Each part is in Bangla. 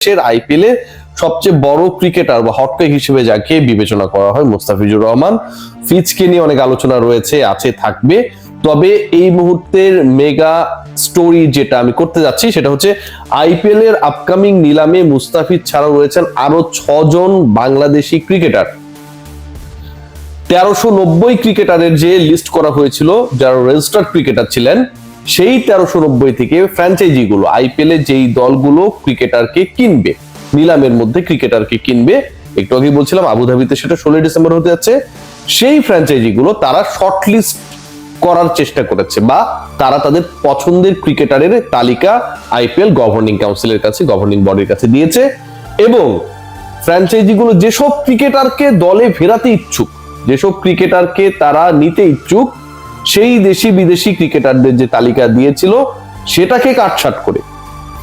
আইপিএল এ সবচেয়ে বড় ক্রিকেটার বা হটকেক হিসেবে যাকে বিবেচনা করা হয় মুস্তাফিজুর রহমান। ফিচকে নিয়ে অনেক আলোচনা রয়েছে, আছে, থাকবে। তবে এই মুহূর্তের মেগা স্টোরি যেটা আমি করতে যাচ্ছি সেটা হচ্ছে আইপিএল এর আপকামিং নিলামে মুস্তাফিজ ছাড়াও রয়েছেন আরো 6 জন বাংলাদেশি ক্রিকেটার। 1390 ক্রিকেটারের যে লিস্ট করা হয়েছিল যারা রেজিস্টার্ড ক্রিকেটার ছিলেন, সেই 1390 থেকে ফ্র্যাঞ্চাইজি গুলো আইপিএল এর যেই দলগুলো ক্রিকেটারকে কিনবে, নিলামের মধ্যে ক্রিকেটারকে কিনবে, একটু আগে বলছিলাম আবুধাবিতে সেটা 16 ডিসেম্বর হতে যাচ্ছে, সেই ফ্র্যাঞ্চাইজি গুলো তারা শর্টলিস্ট করার চেষ্টা করেছে বা তারা তাদের পছন্দের ক্রিকেটারের তালিকা আইপিএল গভর্নিং কাউন্সিলের কাছে, গভর্নিং বডির কাছে দিয়েছে। এবং ফ্র্যাঞ্চাইজি গুলো যেসব ক্রিকেটারকে দলে ফেরাতে ইচ্ছুক, যেসব ক্রিকেটারকে তারা নিতে ইচ্ছুক, সেই দেশি বিদেশি ক্রিকেটারদের যে তালিকা দিয়েছিল সেটাকে কাটছাট করে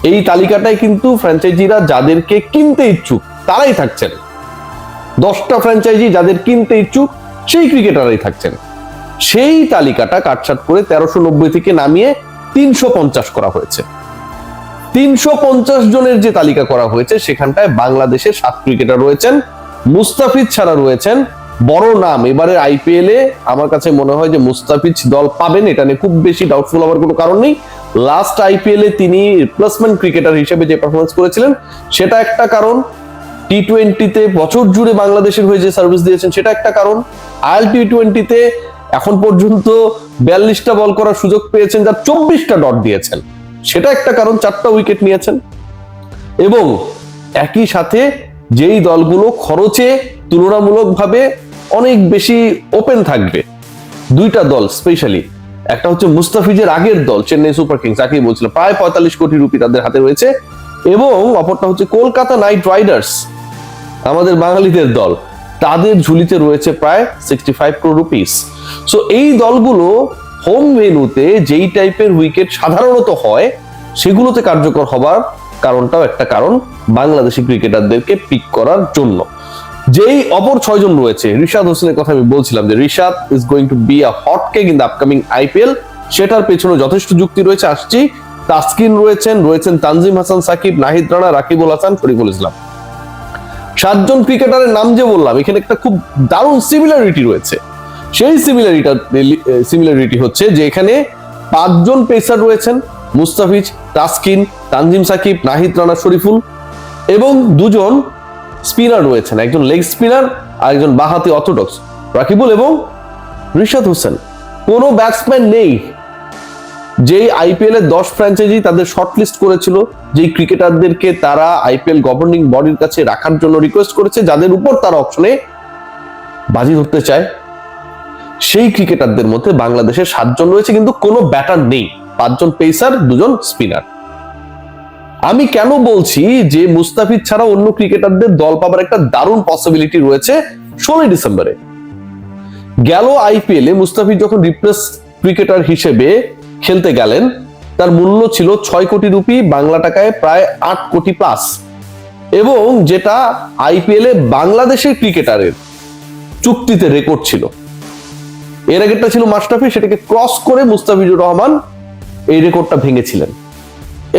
এই তালিকাটায় কিন্তু ফ্র্যাঞ্চাইজিরা যাদেরকে কিনতে ইচ্ছুক তারাই থাকছেন। 10টা ফ্র্যাঞ্চাইজি যাদের কিনতে ইচ্ছুক সেই ক্রিকেটারই থাকছেন। সেই তালিকাটা কাটছাট করে 1390 থেকে নামিয়ে 350 করা হয়েছে। 350 জনের যে তালিকা করা হয়েছে সেখানটায় বাংলাদেশের 7 ক্রিকেটার রয়েছেন। মুস্তাফিজ ছাড়া রয়েছেন বড় নাম। এবারে আইপিএল এ আমার কাছে মনে হয় যে মুস্তাফিজ দল পাবেন, এটা নিয়ে খুব বেশি ডাউটফুল হওয়ার কোনো কারণ নেই। লাস্ট আইপিএল এ তিনি রিপ্লেসমেন্ট ক্রিকেটার হিসেবে যে পারফরমেন্স করেছিলেন সেটা একটা কারণ, টি20তে বছর জুড়ে বাংলাদেশের হয়ে যে সার্ভিস দিয়েছেন সেটা একটা কারণ, আইএল টি20তে এখন পর্যন্ত 42টা বল করার সুযোগ পেয়েছেন, যার 24টা ডট দিয়েছেন, সেটা একটা কারণ, 4টা উইকেট নিয়েছেন। এবং একই সাথে যেই দলগুলো খরচে তুলনামূলকভাবে অনেক বেশি ওপেন থাকবে, 2টা দল স্পেশালি, একটা হচ্ছে মুস্তাফিজের আগের দল চেন্নাই সুপার কিংস, যাকে বলছিল প্রায় 45 কোটি রুপি তাদের হাতে রয়েছে, এবং অপরটা হচ্ছে কলকাতা নাইট রাইডার্স, আমাদের বাঙালিদের দল, তাদের ঝুলিতে রয়েছে প্রায় 65 কোটি রুপিস। সো এই দলগুলো হোম ভেন্যুতে যেই টাইপের উইকেট সাধারণত হয় সেগুলোতে কার্যকর হবার কারণটাও একটা কারণ, বাংলাদেশি ক্রিকেটারদেরকে পিক করার জন্য। যেই অপর 6 জন রয়েছে, রিশাদ হোসেনের কথা আমি বলছিলাম যে Rishad is going to be a hot cake in the upcoming IPL, সেটার পেছনে যথেষ্ট যুক্তি রয়েছে, আসছি। তাসকিন রয়েছেন তানজিম হাসান সাকিব, নাহিদ রানা, রাকিবুল হাসান, শরীফুল ইসলাম। 7 জন ক্রিকেটারের নাম যে বললাম, এখানে একটা খুব দারুণ সিমিলারিটি রয়েছে। সেই সিমিলারিটি হচ্ছে যে এখানে 5 জন পেসার রয়েছেন, মুস্তাফিজ, তাসকিন, তানজিম সাকিব, নাহিদ রানা, শরীফুল, এবং 2 জন স্পিনার রয়েছেন, একজন লেগ স্পিনার আর একজন বাঁহাতি অর্থোডক্স, রাকিবুল এবং রিশাদ হোসেন। কোনো ব্যাটসম্যান নেই। যেই আইপিএল এর 10 ফ্র্যাঞ্চাইজি তাদের শর্টলিস্ট করেছিল, যেই ক্রিকেটারদেরকে তারা আইপিএল গভর্নিং বডির কাছে রাখার জন্য রিকোয়েস্ট করেছে, যাদের উপর তারা অপশনে বাজি ধরতে চায়, সেই ক্রিকেটারদের মধ্যে বাংলাদেশের 7 জন রয়েছে, কিন্তু কোনো ব্যাটার নেই। 5 জন পেসার, 2 জন স্পিনার। আমি কেন বলছি যে মুস্তাফিজ ছাড়া অন্য ক্রিকেটারদের দল পাবার একটা দারুণ পসিবিলিটি রয়েছে 16 ডিসেম্বরে। গেল আইপিএল এ মুস্তাফিজ যখন রিপ্লেস ক্রিকেটার হিসেবে খেলতে গেলেন, তার মূল্য ছিল 6 কোটি রুপি, বাংলা টাকায় প্রায় 8 কোটি প্লাস, এবং যেটা আইপিএল এ বাংলাদেশের ক্রিকেটারের চুক্তিতে রেকর্ড ছিল। এর আগেরটা ছিল মাশরাফি, সেটাকে ক্রস করে মুস্তাফিজুর রহমান এই রেকর্ডটা ভেঙেছিলেন।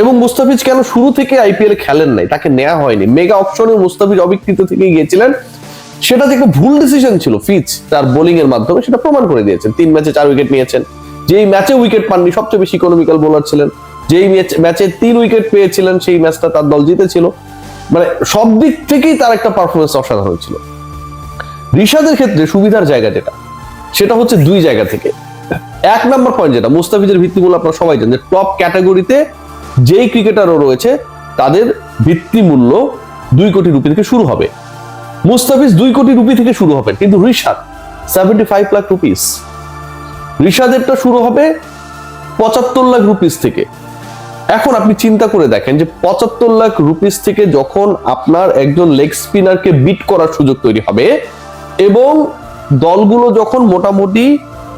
এবং মুস্তাফিজ কেন শুরু থেকে আইপিএল খেলেন নাই, তাকে নেওয়া হয়নি, মেগা অপশনে মুস্তাফিজ অবিকৃত থেকে গিয়েছিলেন, সেটা থেকে ভুল ডিসিশন ছিল ফিচ তার বোলিং এর মাধ্যমে, সেটা প্রমাণ করে দিয়েছেন। 3 ম্যাচে 4 উইকেট নিয়েছেন, যেই ম্যাচে উইকেট পাননি, সবচেয়ে বেশি ইকোনমিক্যাল বোলার ছিলেন, যেই ম্যাচে 3 উইকেট পেয়েছিলেন সেই ম্যাচটা তার দল জিতেছিল। মানে সব দিক থেকেই তার একটা পারফরমেন্স অসাধারণ ছিল। রিশাদের ক্ষেত্রে সুবিধার জায়গা যেটা, সেটা হচ্ছে 2 জায়গা থেকে। 1 নম্বর পয়েন্ট যেটা, মুস্তাফিজের ভিত্তিমূল্য আপনারা সবাই জানেন যে টপ ক্যাটাগরিতে যেই ক্রিকেটারও রয়েছে তাদের ভিত্তিমূল্য 2 কোটি রুপি থেকে শুরু হবে। মুস্তাফিজ 2 কোটি রুপি থেকে শুরু হবে, কিন্তু রিশাদ 75 লাখ রুপিস। রিশাদেরটা শুরু হবে 75 লাখ রুপিস থেকে। এখন আপনি চিন্তা করে দেখেন যে 75 লাখ রুপিস থেকে যখন আপনার একজন লেগ স্পিনারকে বিট করার সুযোগ তৈরি হবে, এবং দলগুলো যখন মোটামুটি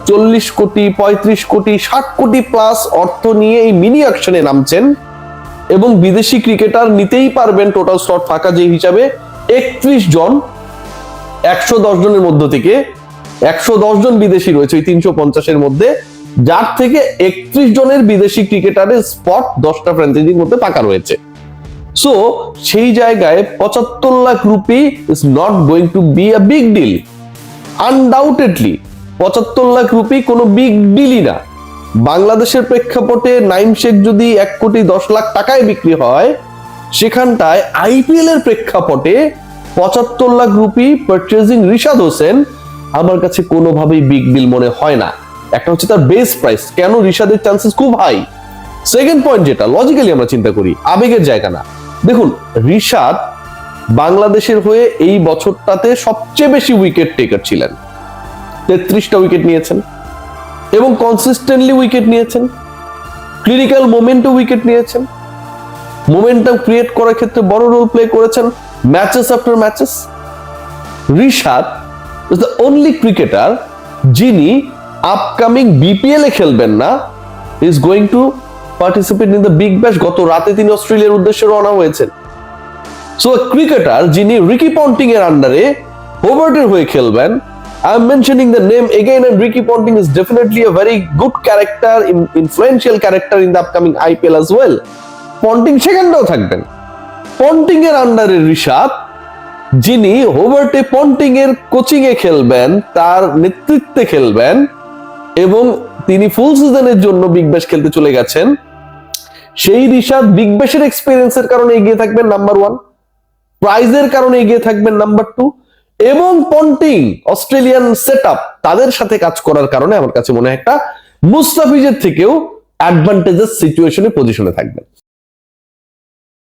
40 কোটি, 35 কোটি, 60 কোটি প্লাস অর্থ নিয়ে এই মিনি অকশনে নামছেন, এবং বিদেশি ক্রিকেটার নিতেই পারবেন টোটাল স্লট ফাঁকা যে হিসাবে 31 জন, 110 জনের মধ্য থেকে 110 জন বিদেশি রয়েছে ওই 350 এর মধ্যে, যার থেকে 31 জনের বিদেশি ক্রিকেটারের স্পট 10টা ফ্র্যাঞ্চাইজির মধ্যে ফাঁকা রয়েছে। সো সেই জায়গায় 75 lakh rupees is not going to be a big deal. Undoubtedly 75 lakh rupees কোনো বিগ ডিলই না। বাংলাদেশের প্রেক্ষাপটে নাইম শেখ যদি 1,10,00,000 টাকায় বিক্রি হয়, সেখানটায় আইপিএল এর প্রেক্ষাপটে 75 লাখ রুপি পারচেজিং রিশাদ হোসেন আমার কাছে কোনোভাবেই বিগ ডিল মনে হয় না। একটা হচ্ছে তার বেস প্রাইস, কেন রিশাদের চান্সেস খুব হাই। সেকেন্ড পয়েন্ট, যেটা লজিক্যালি আমরা চিন্তা করি, আবেগের জায়গা না। দেখুন, রিশাদ বাংলাদেশের হয়ে এই বছরটাতে সবচেয়ে বেশি উইকেট টেকার ছিলেন, 33টা উইকেট নিয়েছেন এবং কনসিস্টেন্টলি উইকেট নিয়েছেন, ক্লিনিক্যাল মোমেন্টে উইকেট নিয়েছেন, মোমেন্টাম ক্রিয়েট করার ক্ষেত্রে বড় রোল প্লে করেছেন matches after matches. Rishad is the only cricketer যিনি আপকামিং বিপিএল এ খেলবেন না, is going to participate in the Big Bash. গত রাতে তিনি অস্ট্রেলিয়ার উদ্দেশ্যে রওনা হয়েছেন। সো ক্রিকেটার যিনি রিকি পন্টিং এর আন্ডারে হোবার্টের হয়ে খেলবেন, I am mentioning the name again, and Ricky Ponting is definitely a very good character, influential character in the upcoming IPL as well. Ponting সেখানটাও থাকবেন। পন্টিং এর আন্ডারে রিশাদ, যিনি হোবার্টে পন্টিং এর কোচিং এ খেলবেন, তার নেতৃত্বে খেলবেন এবং তিনি ফুল সিজনের জন্য বিগ ব্যাশ খেলতে চলে গেছেন। সেই রিশাদ বিগ ব্যাশের এক্সপেরিয়েন্সের কারণে এগিয়ে থাকবেন নাম্বার 1, প্রাইজের কারণে এগিয়ে থাকবেন নাম্বার 2, এবং পন্টিং অস্ট্রেলিয়ান সেটআপ তাদের সাথে কাজ করার কারণে আমার কাছে মনে হয় একটা মুস্তাফিজের থেকেও অ্যাডভান্টেজেস সিচুয়েশনে পজিশনে থাকবেন।